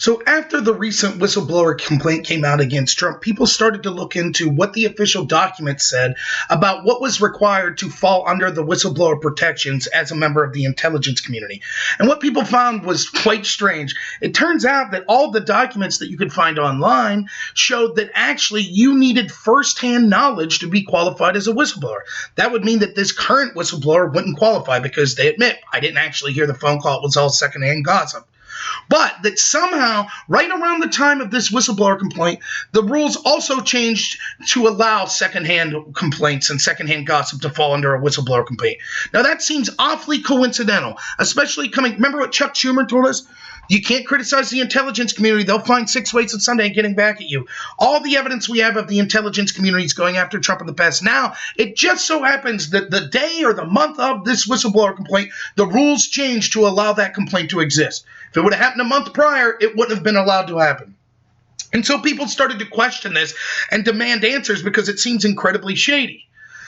So after the recent whistleblower complaint came out against Trump, people started to look into what the official documents said about what was required to fall under the whistleblower protections as a member of the intelligence community. And what people found was quite strange. It turns out that all the documents that you could find online showed that actually you needed firsthand knowledge to be qualified as a whistleblower. That would mean that this current whistleblower wouldn't qualify because they admit, I didn't actually hear the phone call, it was all secondhand gossip. But that somehow, right around the time of this whistleblower complaint, the rules also changed to allow secondhand complaints and secondhand gossip to fall under a whistleblower complaint. Now, that seems awfully coincidental, especially coming, remember what Chuck Schumer told us? You can't criticize the intelligence community. They'll find 6 ways at Sunday getting back at you. All the evidence we have of the intelligence community is going after Trump in the past. Now, it just so happens that the day or the month of this whistleblower complaint, the rules changed to allow that complaint to exist. If it would have happened a month prior, it wouldn't have been allowed to happen. And so people started to question this and demand answers because it seems incredibly shady.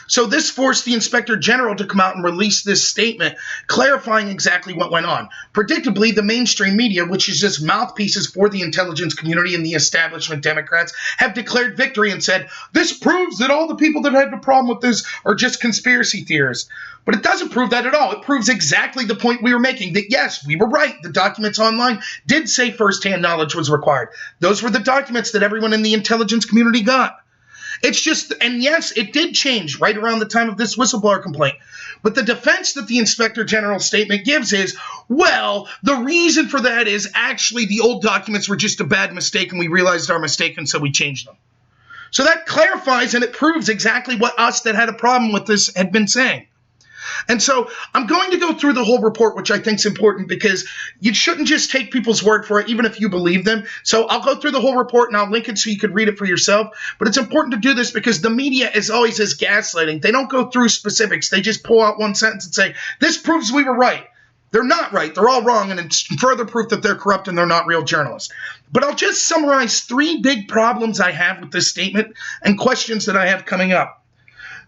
So this forced the Inspector General to come out and release this statement clarifying exactly what went on. Predictably, the mainstream media, which is just mouthpieces for the intelligence community and the establishment Democrats, have declared victory and said, this proves that all the people that had the problem with this are just conspiracy theorists. But it doesn't prove that at all. It proves exactly the point we were making, that yes, we were right. The documents online did say firsthand knowledge was required. Those were the documents that everyone in the intelligence community got. It's just, and yes, it did change right around the time of this whistleblower complaint. But the defense that the Inspector General's statement gives is, well, the reason for that is actually the old documents were just a bad mistake and we realized our mistake and so we changed them. So that clarifies and it proves exactly what us that had a problem with this had been saying. And so I'm going to go through the whole report, which I think is important because you shouldn't just take people's word for it, even if you believe them. So I'll go through the whole report and I'll link it so you could read it for yourself. But it's important to do this because the media is always as gaslighting. They don't go through specifics. They just pull out one sentence and say, this proves we were right. They're not right. They're all wrong. And it's further proof that they're corrupt and they're not real journalists. But I'll just summarize 3 big problems I have with this statement and questions that I have coming up.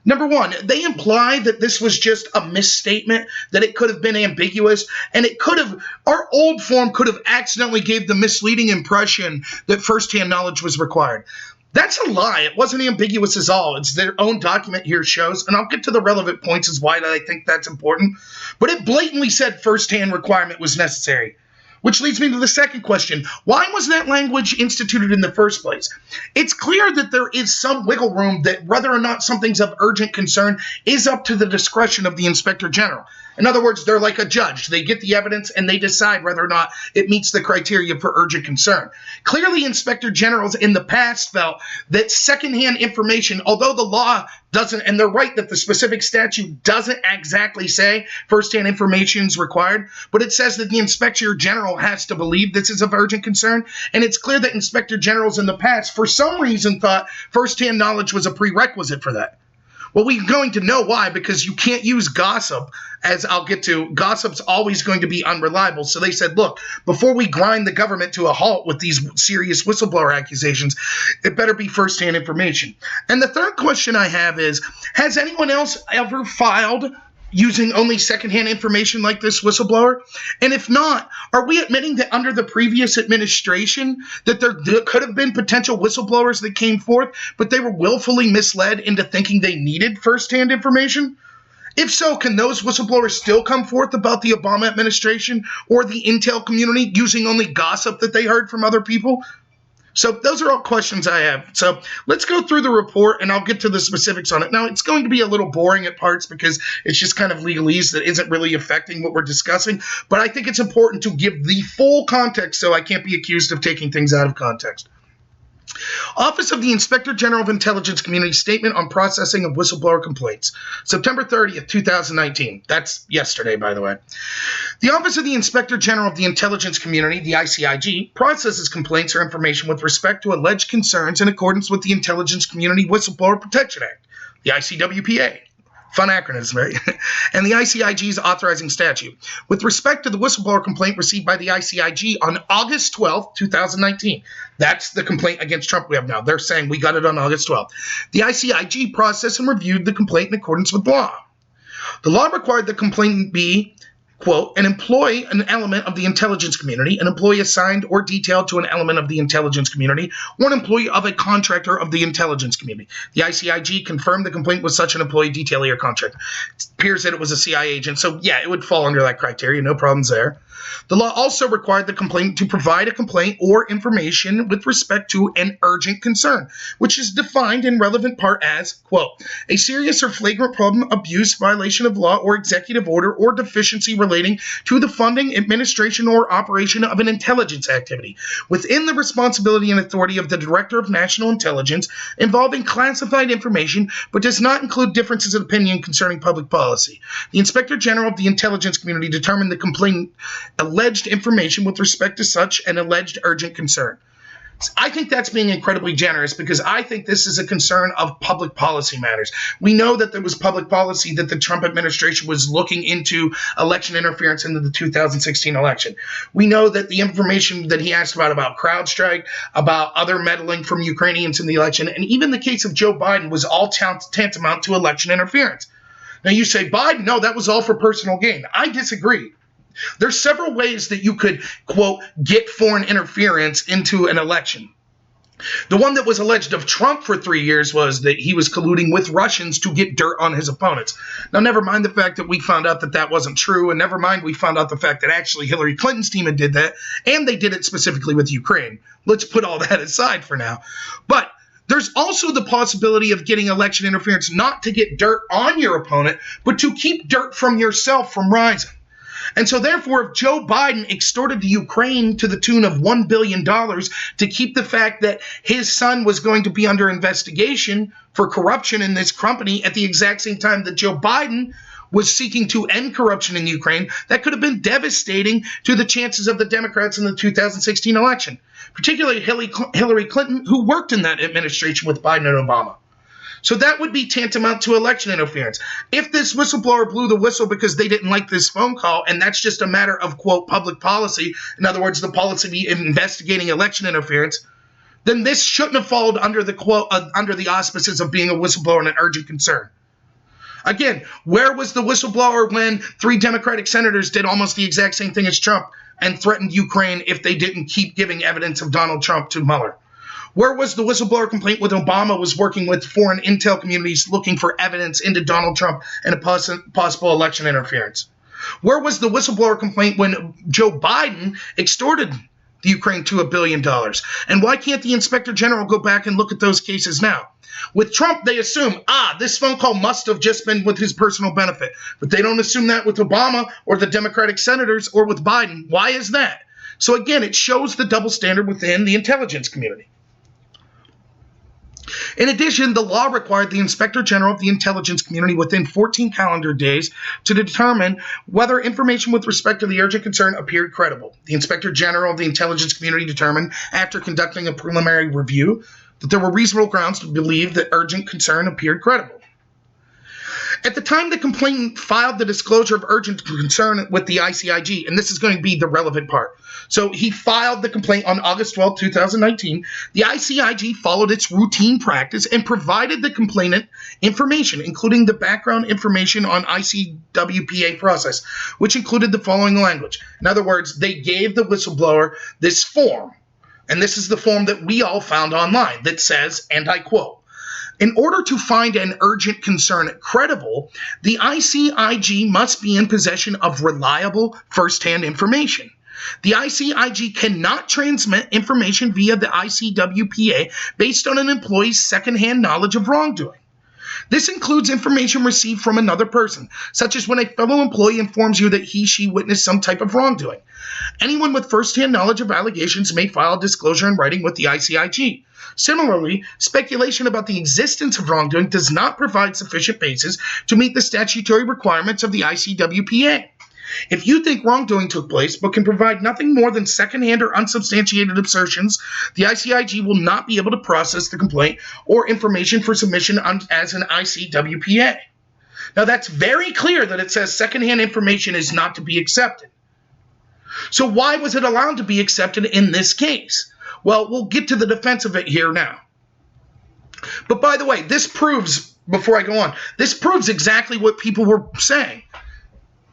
Number one, they imply that this was just a misstatement, that it could have been ambiguous, and it could have, our old form could have accidentally gave the misleading impression that firsthand knowledge was required. That's a lie. It wasn't ambiguous at all. It's their own document here shows, and I'll get to the relevant points as why I think that's important, but it blatantly said firsthand requirement was necessary. Which leads me to the second question. Why was that language instituted in the first place? It's clear that there is some wiggle room that whether or not something's of urgent concern is up to the discretion of the Inspector General. In other words, they're like a judge. They get the evidence and they decide whether or not it meets the criteria for urgent concern. Clearly, Inspector Generals in the past felt that secondhand information, although the law doesn't, and they're right that the specific statute doesn't exactly say firsthand information is required, but it says that the Inspector General has to believe this is of urgent concern, and it's clear that Inspector Generals in the past, for some reason, thought firsthand knowledge was a prerequisite for that. Well, we're going to know why, because you can't use gossip, as I'll get to. Gossip's always going to be unreliable. So they said, look, before we grind the government to a halt with these serious whistleblower accusations, it better be firsthand information. And the third question I have is, has anyone else ever filed using only secondhand information like this whistleblower? And if not, are we admitting that under the previous administration that there could have been potential whistleblowers that came forth, but they were willfully misled into thinking they needed firsthand information? If so, can those whistleblowers still come forth about the Obama administration or the intel community using only gossip that they heard from other people? So those are all questions I have. So let's go through the report and I'll get to the specifics on it. Now, it's going to be a little boring at parts because it's just kind of legalese that isn't really affecting what we're discussing. But I think it's important to give the full context so I can't be accused of taking things out of context. Office of the Inspector General of Intelligence Community Statement on Processing of Whistleblower Complaints, September 30th, 2019. That's yesterday, by the way. The Office of the Inspector General of the Intelligence Community, the ICIG, processes complaints or information with respect to alleged concerns in accordance with the Intelligence Community Whistleblower Protection Act, the ICWPA. Fun acronyms, right? And the ICIG's authorizing statute. With respect to the whistleblower complaint received by the ICIG on August 12th, 2019. That's the complaint against Trump we have now. They're saying we got it on August 12th. The ICIG processed and reviewed the complaint in accordance with law. The law required the complainant be, quote, an employee, an element of the intelligence community, an employee assigned or detailed to an element of the intelligence community, or an employee of a contractor of the intelligence community. The ICIG confirmed the complaint was such an employee, detailee, or contractor. It appears that it was a CIA agent, so yeah, it would fall under that criteria, no problems there. The law also required the complainant to provide a complaint or information with respect to an urgent concern, which is defined in relevant part as, quote, a serious or flagrant problem, abuse, violation of law or executive order, or deficiency relating to the funding, administration, or operation of an intelligence activity within the responsibility and authority of the Director of National Intelligence involving classified information, but does not include differences of opinion concerning public policy. The Inspector General of the intelligence community determined the complainant alleged information with respect to such an alleged urgent concern. I think that's being incredibly generous because I think this is a concern of public policy matters. We know that there was public policy that the Trump administration was looking into election interference into the 2016 election. We know that the information that he asked about CrowdStrike, about other meddling from Ukrainians in the election, and even the case of Joe Biden was all tantamount to election interference. Now you say, Biden, no, that was all for personal gain. I disagree. There's several ways that you could, quote, get foreign interference into an election. The one that was alleged of Trump for 3 years was that he was colluding with Russians to get dirt on his opponents. Now, never mind the fact that we found out that that wasn't true, and never mind we found out the fact that actually Hillary Clinton's team had did that, and they did it specifically with Ukraine. Let's put all that aside for now. But there's also the possibility of getting election interference not to get dirt on your opponent, but to keep dirt from yourself from rising. And so therefore, if Joe Biden extorted the Ukraine to the tune of $1 billion to keep the fact that his son was going to be under investigation for corruption in this company at the exact same time that Joe Biden was seeking to end corruption in Ukraine, that could have been devastating to the chances of the Democrats in the 2016 election, particularly Hillary Clinton, who worked in that administration with Biden and Obama. So that would be tantamount to election interference. If this whistleblower blew the whistle because they didn't like this phone call, and that's just a matter of, quote, public policy, in other words, the policy of investigating election interference, then this shouldn't have fallen under the, quote, under the auspices of being a whistleblower and an urgent concern. Again, where was the whistleblower when 3 Democratic senators did almost the exact same thing as Trump and threatened Ukraine if they didn't keep giving evidence of Donald Trump to Mueller? Where was the whistleblower complaint when Obama was working with foreign intel communities looking for evidence into Donald Trump and a possible election interference? Where was the whistleblower complaint when Joe Biden extorted the Ukraine to $1 billion? And why can't the Inspector General go back and look at those cases now? With Trump, they assume, this phone call must have just been with his personal benefit. But they don't assume that with Obama or the Democratic senators or with Biden. Why is that? So again, it shows the double standard within the intelligence community. In addition, the law required the Inspector General of the intelligence community within 14 calendar days to determine whether information with respect to the urgent concern appeared credible. The Inspector General of the intelligence community determined, after conducting a preliminary review, that there were reasonable grounds to believe that urgent concern appeared credible. At the time the complainant filed the disclosure of urgent concern with the ICIG, and this is going to be the relevant part. So he filed the complaint on August 12, 2019. The ICIG followed its routine practice and provided the complainant information, including the background information on ICWPA process, which included the following language. In other words, they gave the whistleblower this form, and this is the form that we all found online that says, and I quote, in order to find an urgent concern credible, the ICIG must be in possession of reliable first-hand information. The ICIG cannot transmit information via the ICWPA based on an employee's second-hand knowledge of wrongdoing. This includes information received from another person, such as when a fellow employee informs you that he/she witnessed some type of wrongdoing. Anyone with first-hand knowledge of allegations may file disclosure in writing with the ICIG. Similarly, speculation about the existence of wrongdoing does not provide sufficient basis to meet the statutory requirements of the ICWPA. If you think wrongdoing took place but can provide nothing more than secondhand or unsubstantiated assertions, the ICIG will not be able to process the complaint or information for submission as an ICWPA. Now, that's very clear that it says secondhand information is not to be accepted. So why was it allowed to be accepted in this case? Well, we'll get to the defense of it here now. But by the way, this proves, before I go on, this proves exactly what people were saying.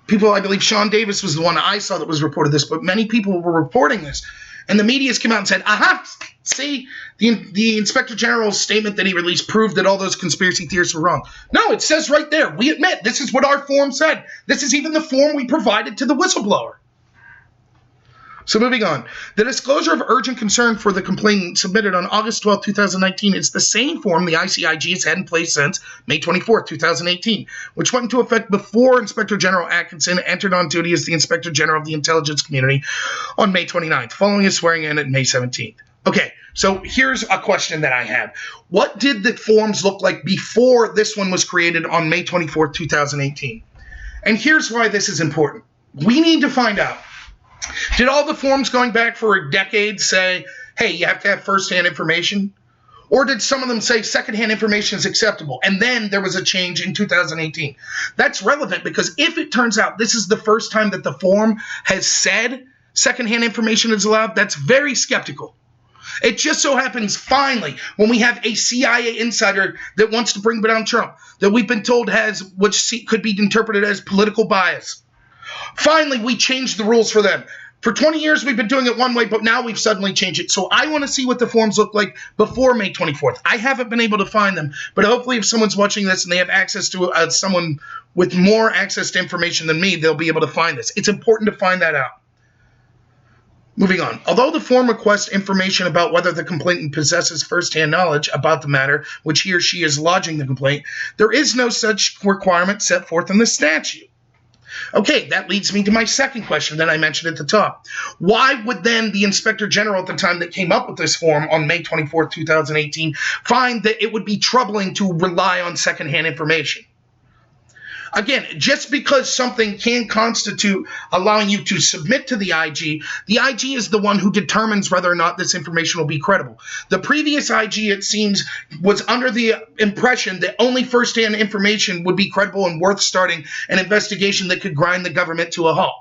people, I believe Sean Davis was the one I saw that was reported this, but many people were reporting this. And the media's come out and said, aha, see, the Inspector General's statement that he released proved that all those conspiracy theorists were wrong. No, it says right there, we admit, this is what our form said. This is even the form we provided to the whistleblower. So moving on, the disclosure of urgent concern for the complainant submitted on August 12, 2019 is the same form the ICIG has had in place since May 24, 2018, which went into effect before Inspector General Atkinson entered on duty as the Inspector General of the Intelligence Community on May 29th, following his swearing in at May 17th. Okay, so here's a question that I have. What did the forms look like before this one was created on May 24, 2018? And here's why this is important. We need to find out. Did all the forms going back for a decade say, hey, you have to have first-hand information? Or did some of them say second-hand information is acceptable? And then there was a change in 2018. That's relevant because if it turns out this is the first time that the form has said second-hand information is allowed, that's very skeptical. It just so happens, finally, when we have a CIA insider that wants to bring down Trump, that we've been told has what could be interpreted as political bias. Finally, we changed the rules for them. For 20 years, we've been doing it one way, but now we've suddenly changed it. So I want to see what the forms look like before May 24th. I haven't been able to find them, but hopefully if someone's watching this and they have access to someone with more access to information than me, they'll be able to find this. It's important to find that out. Moving on. Although the form requests information about whether the complainant possesses first-hand knowledge about the matter which he or she is lodging the complaint, there is no such requirement set forth in the statute. Okay, that leads me to my second question that I mentioned at the top. Why would then the Inspector General at the time that came up with this form on May 24, 2018, find that it would be troubling to rely on secondhand information? Again, just because something can constitute allowing you to submit to the IG is the one who determines whether or not this information will be credible. The previous IG, it seems, was under the impression that only first-hand information would be credible and worth starting an investigation that could grind the government to a halt.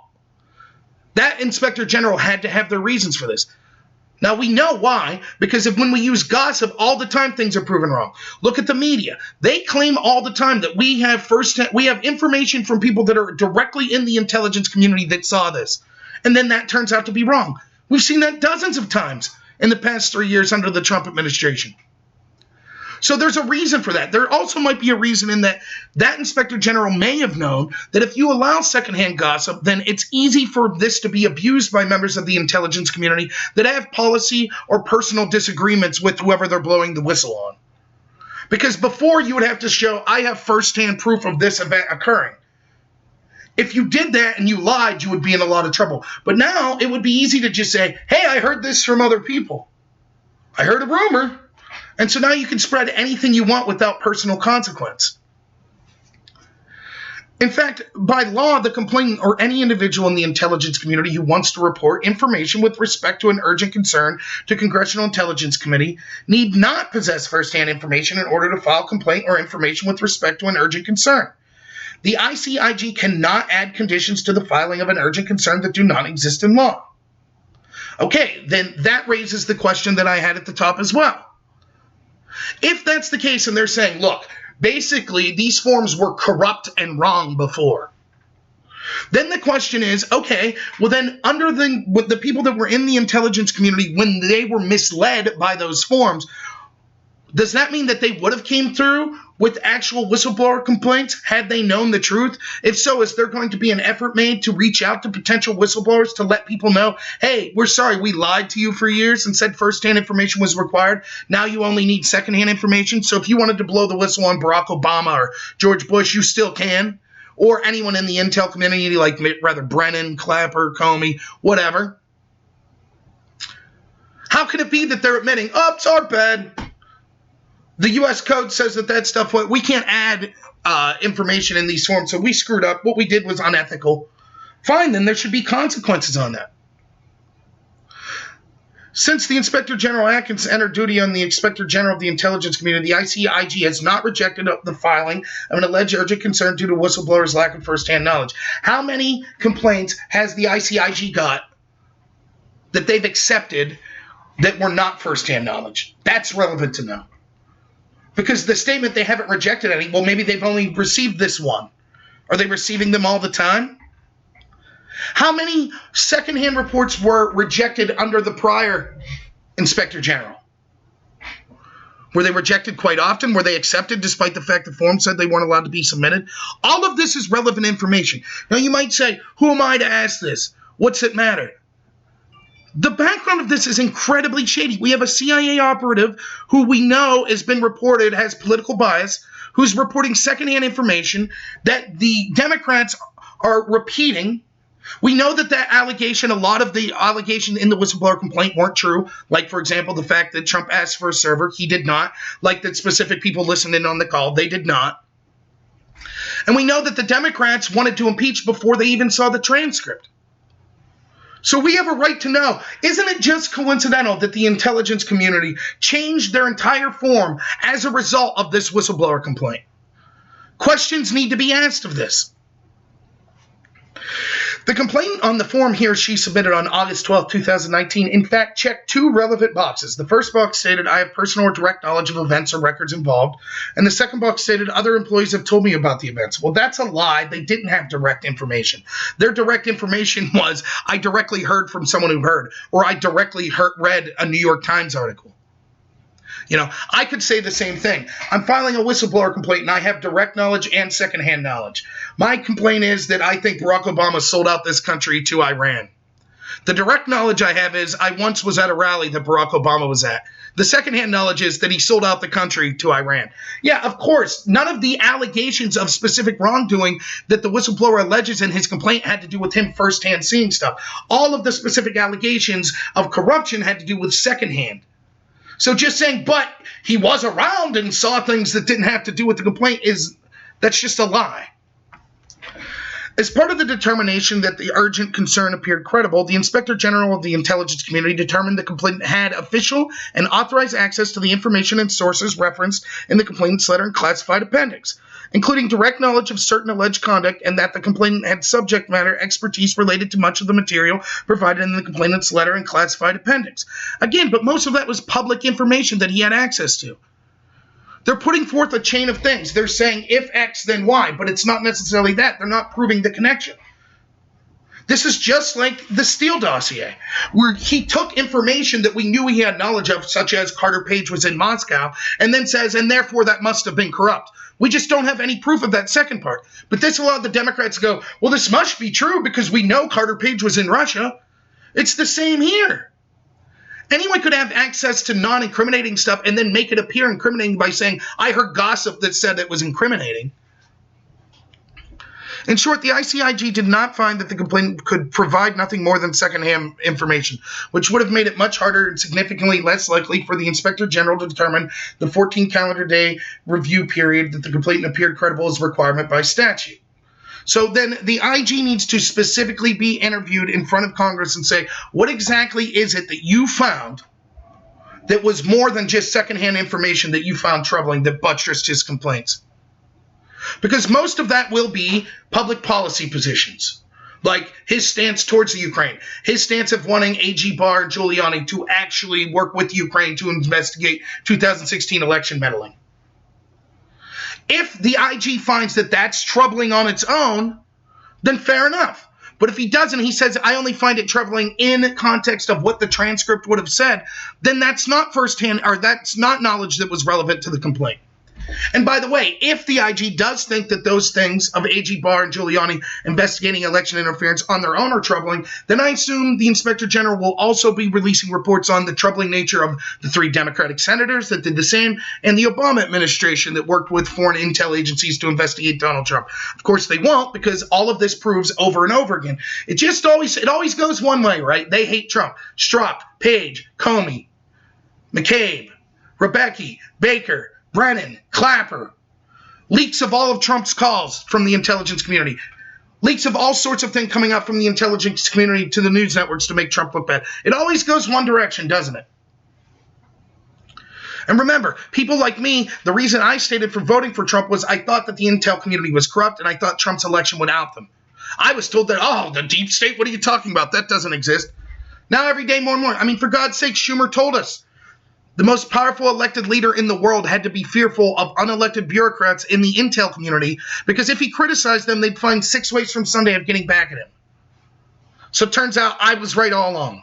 That Inspector General had to have their reasons for this. Now, we know why, because when we use gossip, all the time things are proven wrong. Look at the media. They claim all the time that we have information from people that are directly in the intelligence community that saw this. And then that turns out to be wrong. We've seen that dozens of times in the past 3 years under the Trump administration. So there's a reason for that. There also might be a reason in that Inspector General may have known that if you allow secondhand gossip, then it's easy for this to be abused by members of the intelligence community that have policy or personal disagreements with whoever they're blowing the whistle on. Because before you would have to show, I have firsthand proof of this event occurring. If you did that and you lied, you would be in a lot of trouble. But now it would be easy to just say, hey, I heard this from other people. I heard a rumor. And so now you can spread anything you want without personal consequence. In fact, by law, the complainant or any individual in the intelligence community who wants to report information with respect to an urgent concern to Congressional Intelligence Committee need not possess first-hand information in order to file complaint or information with respect to an urgent concern. The ICIG cannot add conditions to the filing of an urgent concern that do not exist in law. Okay, then that raises the question that I had at the top as well. If that's the case and they're saying, look, basically these forms were corrupt and wrong before, then the question is, okay, well then under the people that were in the intelligence community when they were misled by those forms, does that mean that they would have came through with actual whistleblower complaints had they known the truth? If so, is there going to be an effort made to reach out to potential whistleblowers to let people know, hey, we're sorry, we lied to you for years and said first-hand information was required. Now you only need second-hand information. So if you wanted to blow the whistle on Barack Obama or George Bush, you still can. Or anyone in the intel community like Brennan, Clapper, Comey, whatever. How can it be that they're admitting, oh, it's our bad? The U.S. Code says that stuff, we can't add information in these forms, so we screwed up. What we did was unethical. Fine, then there should be consequences on that. Since the Inspector General Atkinson entered duty on the Inspector General of the Intelligence Community, the ICIG has not rejected the filing of an alleged urgent concern due to whistleblowers' lack of first-hand knowledge. How many complaints has the ICIG got that they've accepted that were not first-hand knowledge? That's relevant to know. Because the statement they haven't rejected any, well, maybe they've only received this one. Are they receiving them all the time? How many secondhand reports were rejected under the prior Inspector General? Were they rejected quite often? Were they accepted despite the fact the form said they weren't allowed to be submitted? All of this is relevant information. Now you might say, who am I to ask this? What's it matter? The background of this is incredibly shady. We have a CIA operative who we know has been reported has political bias, who's reporting secondhand information that the Democrats are repeating. We know that allegation, a lot of the allegations in the whistleblower complaint weren't true. Like, for example, the fact that Trump asked for a server. He did not. Like that specific people listened in on the call. They did not. And we know that the Democrats wanted to impeach before they even saw the transcript. So we have a right to know. Isn't it just coincidental that the intelligence community changed their entire form as a result of this whistleblower complaint? Questions need to be asked of this. The complaint on the form he or she submitted on August 12, 2019, in fact, checked two relevant boxes. The first box stated, I have personal or direct knowledge of events or records involved. And the second box stated, other employees have told me about the events. Well, that's a lie. They didn't have direct information. Their direct information was, I directly heard from someone who heard, or I directly read a New York Times article. You know, I could say the same thing. I'm filing a whistleblower complaint, and I have direct knowledge and secondhand knowledge. My complaint is that I think Barack Obama sold out this country to Iran. The direct knowledge I have is I once was at a rally that Barack Obama was at. The secondhand knowledge is that he sold out the country to Iran. Yeah, of course, none of the allegations of specific wrongdoing that the whistleblower alleges in his complaint had to do with him firsthand seeing stuff. All of the specific allegations of corruption had to do with secondhand. So just saying, but he was around and saw things that didn't have to do with the complaint that's just a lie. As part of the determination that the urgent concern appeared credible, the Inspector General of the intelligence community determined the complainant had official and authorized access to the information and sources referenced in the complainant's letter and classified appendix, including direct knowledge of certain alleged conduct, and that the complainant had subject matter expertise related to much of the material provided in the complainant's letter and classified appendix. Again, but most of that was public information that he had access to. They're putting forth a chain of things. They're saying if X, then Y, but it's not necessarily that. They're not proving the connection. This is just like the Steele dossier, where he took information that we knew he had knowledge of, such as Carter Page was in Moscow, and then says, and therefore that must have been corrupt. We just don't have any proof of that second part. But this allowed the Democrats to go, well, this must be true because we know Carter Page was in Russia. It's the same here. Anyone could have access to non-incriminating stuff and then make it appear incriminating by saying, I heard gossip that said it was incriminating. In short, the ICIG did not find that the complainant could provide nothing more than secondhand information, which would have made it much harder and significantly less likely for the Inspector General to determine the 14 calendar day review period that the complainant appeared credible as a requirement by statute. So then the IG needs to specifically be interviewed in front of Congress and say, what exactly is it that you found that was more than just secondhand information that you found troubling that buttressed his complaints? Because most of that will be public policy positions, like his stance towards the Ukraine, his stance of wanting AG Barr and Giuliani to actually work with Ukraine to investigate 2016 election meddling. If the IG finds that that's troubling on its own, then fair enough. But if he doesn't, he says, I only find it troubling in context of what the transcript would have said, then that's not firsthand, or that's not knowledge that was relevant to the complaint. And by the way, if the IG does think that those things of AG Barr and Giuliani investigating election interference on their own are troubling, then I assume the Inspector General will also be releasing reports on the troubling nature of the 3 Democratic senators that did the same and the Obama administration that worked with foreign intel agencies to investigate Donald Trump. Of course, they won't, because all of this proves over and over again. It always goes one way, right? They hate Trump. Strzok, Page, Comey, McCabe, Rebecca, Baker, Brennan, Clapper, leaks of all of Trump's calls from the intelligence community, leaks of all sorts of things coming out from the intelligence community to the news networks to make Trump look bad. It always goes one direction, doesn't it? And remember, people like me, the reason I stated for voting for Trump was I thought that the intel community was corrupt and I thought Trump's election would out them. I was told that, the deep state, what are you talking about? That doesn't exist. Now every day more and more. I mean, for God's sake, Schumer told us. The most powerful elected leader in the world had to be fearful of unelected bureaucrats in the intel community because if he criticized them, they'd find 6 ways from Sunday of getting back at him. So it turns out I was right all along.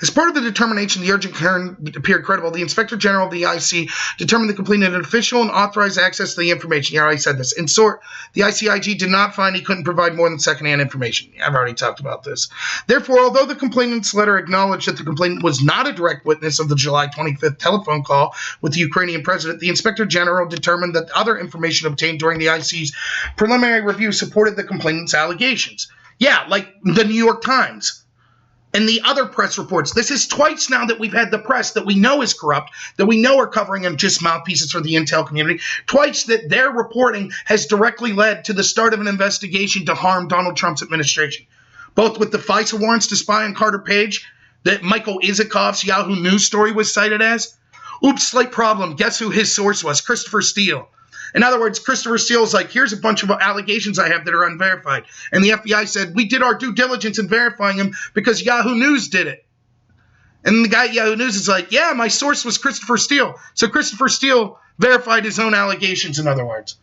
As part of the determination the urgent concern appeared credible, the Inspector General of the IC determined the complaint had official and authorized access to the information. You already said this. In short, the ICIG did not find he couldn't provide more than secondhand information. I've already talked about this. Therefore, although the complainant's letter acknowledged that the complainant was not a direct witness of the July 25th telephone call with the Ukrainian president, the Inspector General determined that other information obtained during the IC's preliminary review supported the complainant's allegations. Yeah, like the New York Times. And the other press reports. This is twice now that we've had the press that we know is corrupt, that we know are covering them just mouthpieces for the intel community. Twice that their reporting has directly led to the start of an investigation to harm Donald Trump's administration. Both with the FISA warrants to spy on Carter Page, that Michael Isakov's Yahoo News story was cited as. Oops, slight problem. Guess who his source was? Christopher Steele. In other words, Christopher Steele's like, here's a bunch of allegations I have that are unverified. And the FBI said, we did our due diligence in verifying them because Yahoo News did it. And the guy at Yahoo News is like, yeah, my source was Christopher Steele. So Christopher Steele verified his own allegations, in other words.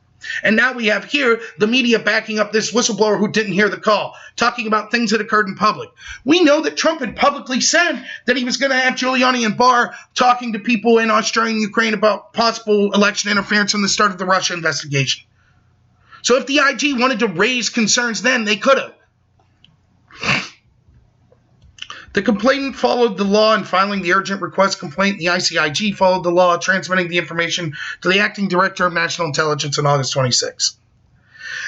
And now we have here the media backing up this whistleblower who didn't hear the call, talking about things that occurred in public. We know that Trump had publicly said that he was going to have Giuliani and Barr talking to people in Australia and Ukraine about possible election interference from the start of the Russia investigation. So if the IG wanted to raise concerns then, they could have. The complainant followed the law in filing the urgent request complaint. The ICIG followed the law, transmitting the information to the acting director of national intelligence on August 26.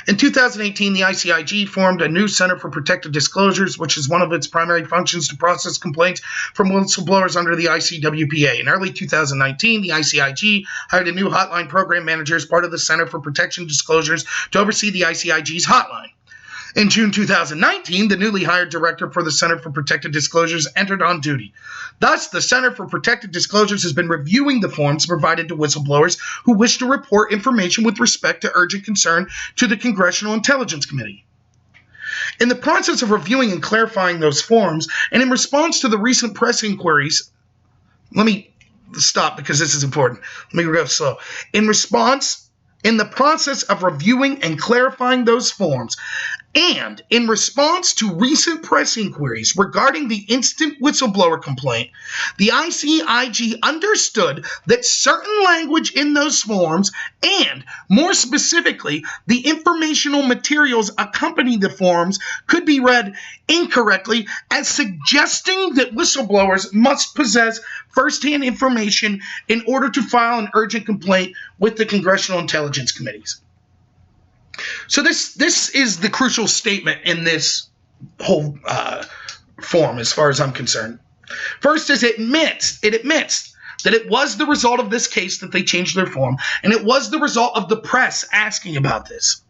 In 2018, the ICIG formed a new Center for Protected Disclosures, which is one of its primary functions to process complaints from whistleblowers under the ICWPA. In early 2019, the ICIG hired a new hotline program manager as part of the Center for Protection Disclosures to oversee the ICIG's hotline. In June 2019, the newly hired director for the Center for Protected Disclosures entered on duty. Thus, the Center for Protected Disclosures has been reviewing the forms provided to whistleblowers who wish to report information with respect to urgent concern to the Congressional Intelligence Committee. In the process of reviewing and clarifying those forms, and in response to the recent press inquiries, let me stop because this is important. Let me go slow. In the process of reviewing and clarifying those forms, and in response to recent press inquiries regarding the instant whistleblower complaint, the ICIG understood that certain language in those forms, and more specifically, the informational materials accompanying the forms, could be read incorrectly as suggesting that whistleblowers must possess first-hand information in order to file an urgent complaint with the Congressional Intelligence Committees. So this is the crucial statement in this whole form as far as I'm concerned. First is it admits that it was the result of this case that they changed their form, and it was the result of the press asking about this.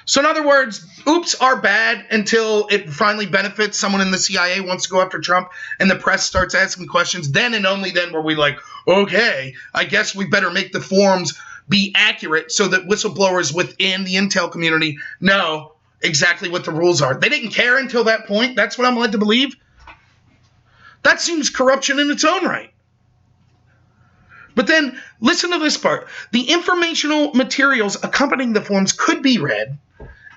So in other words, oops are bad until it finally benefits someone in the CIA wants to go after Trump and the press starts asking questions. Then and only then were we like, okay, I guess we better make the forms be accurate so that whistleblowers within the intel community know exactly what the rules are. They didn't care until that point. That's what I'm led to believe. That seems corruption in its own right. But then, listen to this part. The informational materials accompanying the forms could be read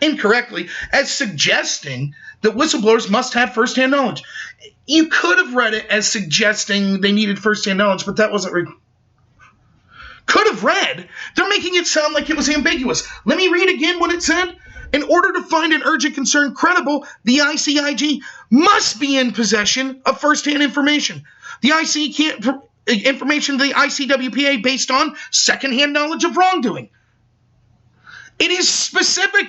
incorrectly as suggesting that whistleblowers must have first-hand knowledge. You could have read it as suggesting they needed first-hand knowledge, but that wasn't could have read. They're making it sound like it was ambiguous. Let me read again what it said. In order to find an urgent concern credible, the ICIG must be in possession of first-hand information. The IC can't information to the ICWPA based on second-hand knowledge of wrongdoing. It is specific.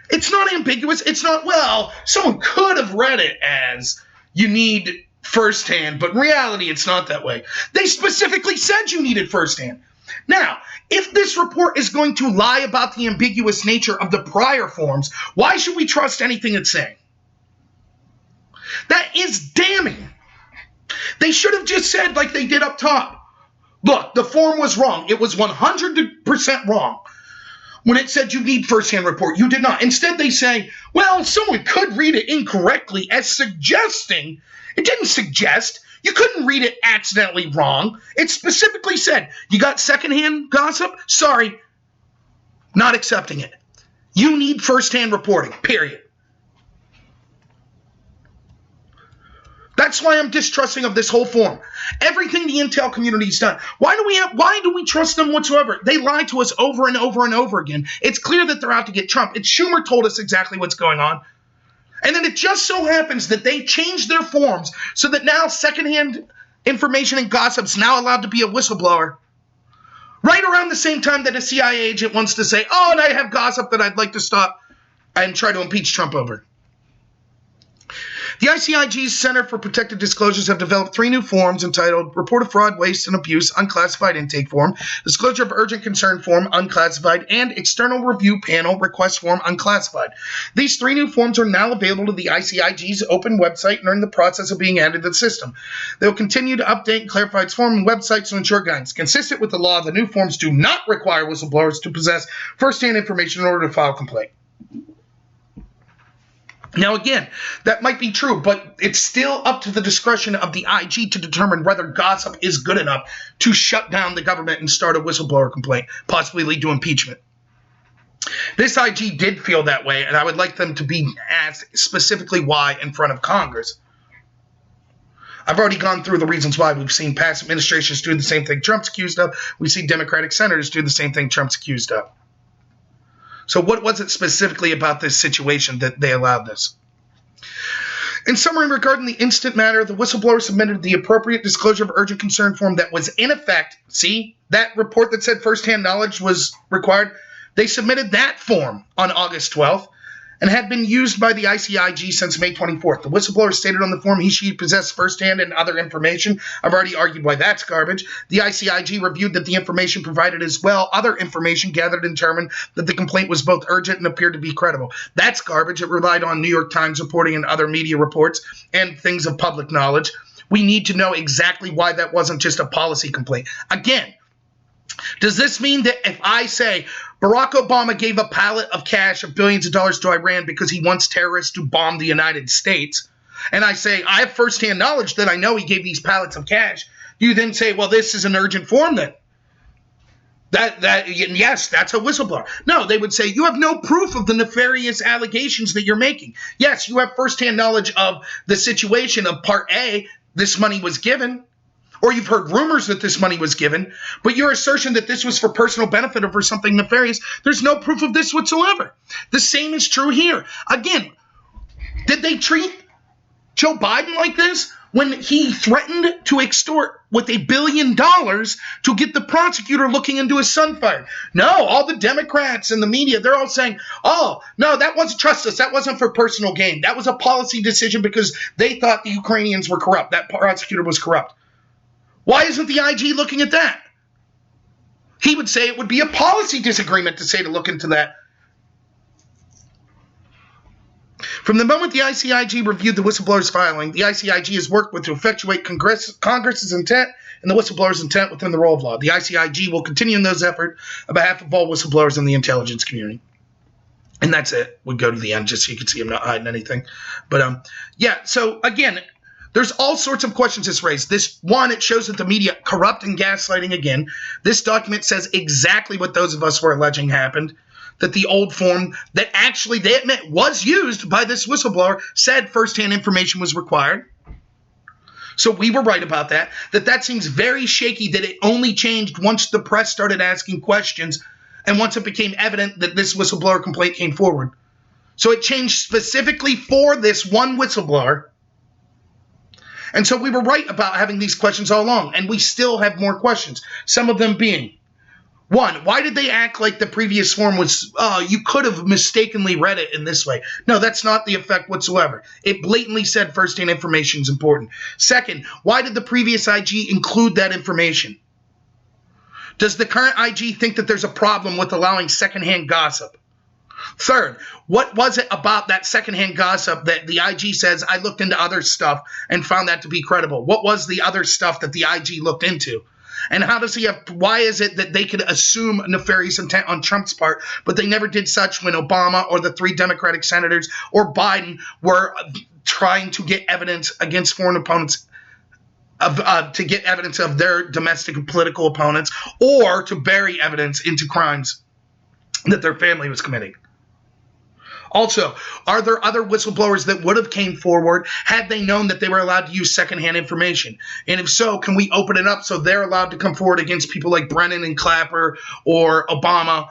It's not ambiguous. It's not, well, someone could have read it as you need firsthand, but in reality, it's not that way. They specifically said you needed firsthand. Now, if this report is going to lie about the ambiguous nature of the prior forms, why should we trust anything it's saying? That is damning. They should have just said, like they did up top, look, the form was wrong. It was 100% wrong. When it said you need first-hand report, you did not. Instead, they say, well, someone could read it incorrectly as suggesting. It didn't suggest. You couldn't read it accidentally wrong. It specifically said, you got second-hand gossip? Sorry. Not accepting it. You need firsthand reporting, period. That's why I'm distrusting of this whole form. Everything the intel community's done. Why do we trust them whatsoever? They lie to us over and over and over again. It's clear that they're out to get Trump. Schumer told us exactly what's going on. And then it just so happens that they changed their forms so that now secondhand information and gossip's now allowed to be a whistleblower. Right around the same time that a CIA agent wants to say, oh, and I have gossip that I'd like to stop and try to impeach Trump over. The ICIG's Center for Protected Disclosures have developed 3 new forms entitled Report of Fraud, Waste, and Abuse, Unclassified Intake Form, Disclosure of Urgent Concern Form, Unclassified, and External Review Panel Request Form, Unclassified. These 3 new forms are now available to the ICIG's open website and are in the process of being added to the system. They will continue to update and clarify its form and websites to ensure guidance. Consistent with the law, the new forms do not require whistleblowers to possess first-hand information in order to file a complaint. Now, again, that might be true, but it's still up to the discretion of the IG to determine whether gossip is good enough to shut down the government and start a whistleblower complaint, possibly lead to impeachment. This IG did feel that way, and I would like them to be asked specifically why in front of Congress. I've already gone through the reasons why. We've seen past administrations do the same thing Trump's accused of. We've seen Democratic senators do the same thing Trump's accused of. So what was it specifically about this situation that they allowed this? In summary, regarding the instant matter, the whistleblower submitted the appropriate disclosure of urgent concern form that was in effect. See, that report that said firsthand knowledge was required? They submitted that form on August 12th and had been used by the ICIG since May 24th. The whistleblower stated on the form she possessed firsthand and other information. I've already argued why that's garbage. The ICIG reviewed that the information provided as well other information gathered and determined that the complaint was both urgent and appeared to be credible. That's garbage. It relied on New York Times reporting and other media reports and things of public knowledge. We need to know exactly why that wasn't just a policy complaint. Again, does this mean that if I say Barack Obama gave a pallet of cash of billions of dollars to Iran because he wants terrorists to bomb the United States, and I say I have firsthand knowledge that I know he gave these pallets of cash, do you then say, well, this is an urgent form then? Yes, that's a whistleblower. No, they would say you have no proof of the nefarious allegations that you're making. Yes, you have firsthand knowledge of the situation of Part A, this money was given. Or you've heard rumors that this money was given, but your assertion that this was for personal benefit or for something nefarious, there's no proof of this whatsoever. The same is true here. Again, did they treat Joe Biden like this when he threatened to extort with $1 billion to get the prosecutor looking into his son fired? No, all the Democrats and the media, they're all saying, oh, no, that wasn't, trust us, that wasn't for personal gain. That was a policy decision because they thought the Ukrainians were corrupt. That prosecutor was corrupt. Why isn't the IG looking at that? He would say it would be a policy disagreement to look into that. From the moment the ICIG reviewed the whistleblower's filing, the ICIG has worked to effectuate Congress's intent and the whistleblower's intent within the rule of law. The ICIG will continue in those efforts on behalf of all whistleblowers in the intelligence community. And that's it. We'll go to the end just so you can see I'm not hiding anything. But, yeah, so again, there's all sorts of questions it's raised. This one, it shows that the media corrupt and gaslighting again. This document says exactly what those of us were alleging happened, that the old form that actually they admit was used by this whistleblower said firsthand information was required. So we were right about that. That seems very shaky that it only changed once the press started asking questions and once it became evident that this whistleblower complaint came forward. So it changed specifically for this one whistleblower. And so we were right about having these questions all along, and we still have more questions. Some of them being, one, why did they act like the previous form was, you could have mistakenly read it in this way? No, that's not the effect whatsoever. It blatantly said first-hand information is important. Second, why did the previous IG include that information? Does the current IG think that there's a problem with allowing secondhand gossip? Third, what was it about that secondhand gossip that the IG says, I looked into other stuff and found that to be credible? What was the other stuff that the IG looked into? And how does he have, why is it that they could assume nefarious intent on Trump's part, but they never did such when Obama or the 3 Democratic senators or Biden were trying to get evidence against foreign opponents, to get evidence of their domestic and political opponents, or to bury evidence into crimes that their family was committing. Also, are there other whistleblowers that would have came forward had they known that they were allowed to use secondhand information? And if so, can we open it up so they're allowed to come forward against people like Brennan and Clapper or Obama,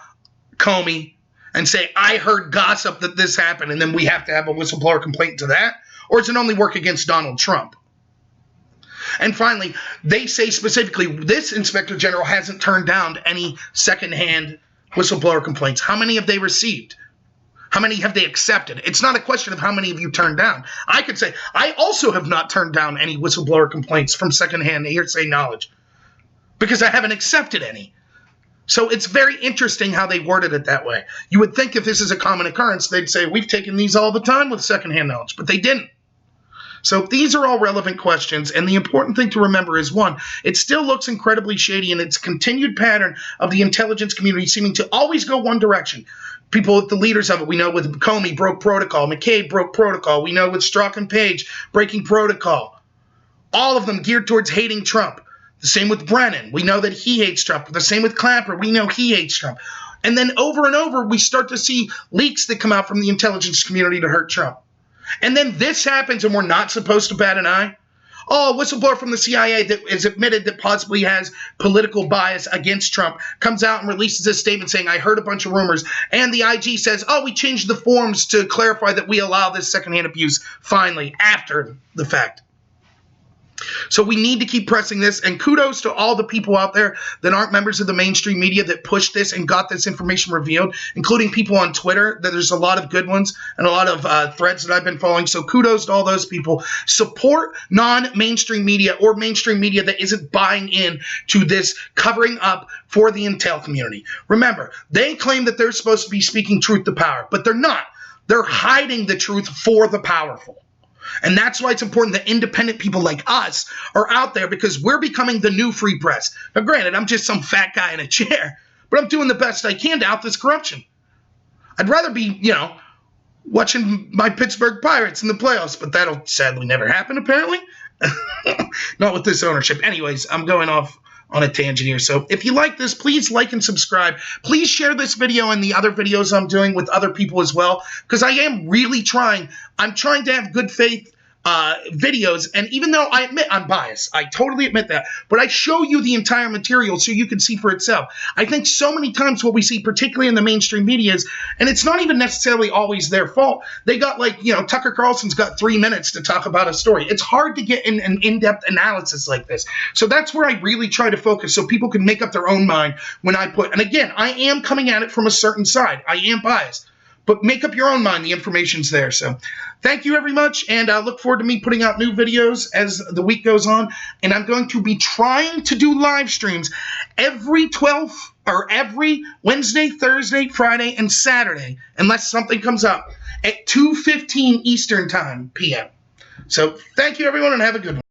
Comey, and say, I heard gossip that this happened, and then we have to have a whistleblower complaint to that? Or does it only work against Donald Trump? And finally, they say specifically, this Inspector General hasn't turned down any secondhand whistleblower complaints. How many have they received? How many have they accepted? It's not a question of how many of you turned down. I could say, I also have not turned down any whistleblower complaints from secondhand hearsay knowledge because I haven't accepted any. So it's very interesting how they worded it that way. You would think if this is a common occurrence, they'd say, we've taken these all the time with secondhand knowledge, but they didn't. So these are all relevant questions, and the important thing to remember is, one, it still looks incredibly shady in its continued pattern of the intelligence community seeming to always go one direction. People, the leaders of it, we know with Comey broke protocol, McCabe broke protocol, we know with Strzok and Page breaking protocol. All of them geared towards hating Trump. The same with Brennan. We know that he hates Trump. The same with Clapper. We know he hates Trump. And then over and over, we start to see leaks that come out from the intelligence community to hurt Trump. And then this happens and we're not supposed to bat an eye? Oh, a whistleblower from the CIA that is admitted that possibly has political bias against Trump comes out and releases a statement saying, I heard a bunch of rumors. And the IG says, oh, we changed the forms to clarify that we allow this secondhand abuse finally after the fact. So we need to keep pressing this, and kudos to all the people out there that aren't members of the mainstream media that pushed this and got this information revealed, including people on Twitter. There's a lot of good ones and a lot of threads that I've been following, so kudos to all those people. Support non-mainstream media or mainstream media that isn't buying in to this covering up for the intel community. Remember, they claim that they're supposed to be speaking truth to power, but they're not. They're hiding the truth for the powerful. And that's why it's important that independent people like us are out there, because we're becoming the new free press. Now, granted, I'm just some fat guy in a chair, but I'm doing the best I can to out this corruption. I'd rather be, watching my Pittsburgh Pirates in the playoffs, but that'll sadly never happen, apparently. Not with this ownership. Anyways, I'm going off on a tangent here. So if you like this, please like and subscribe. Please share this video and the other videos I'm doing with other people as well, because I am really trying. I'm trying to have good faith videos, and even though I admit I'm biased, I totally admit that, but I show you the entire material so you can see for itself. I think so many times what we see, particularly in the mainstream media, is, and it's not even necessarily always their fault, they got Tucker Carlson's got 3 minutes to talk about a story. It's hard to get in an in-depth analysis like this. So that's where I really try to focus so people can make up their own mind when I put, and again, I am coming at it from a certain side. I am biased. But make up your own mind. The information's there. So thank you very much, and I look forward to me putting out new videos as the week goes on. And I'm going to be trying to do live streams every Wednesday, Thursday, Friday, and Saturday, unless something comes up, at 2:15 Eastern Time, p.m. So thank you, everyone, and have a good one.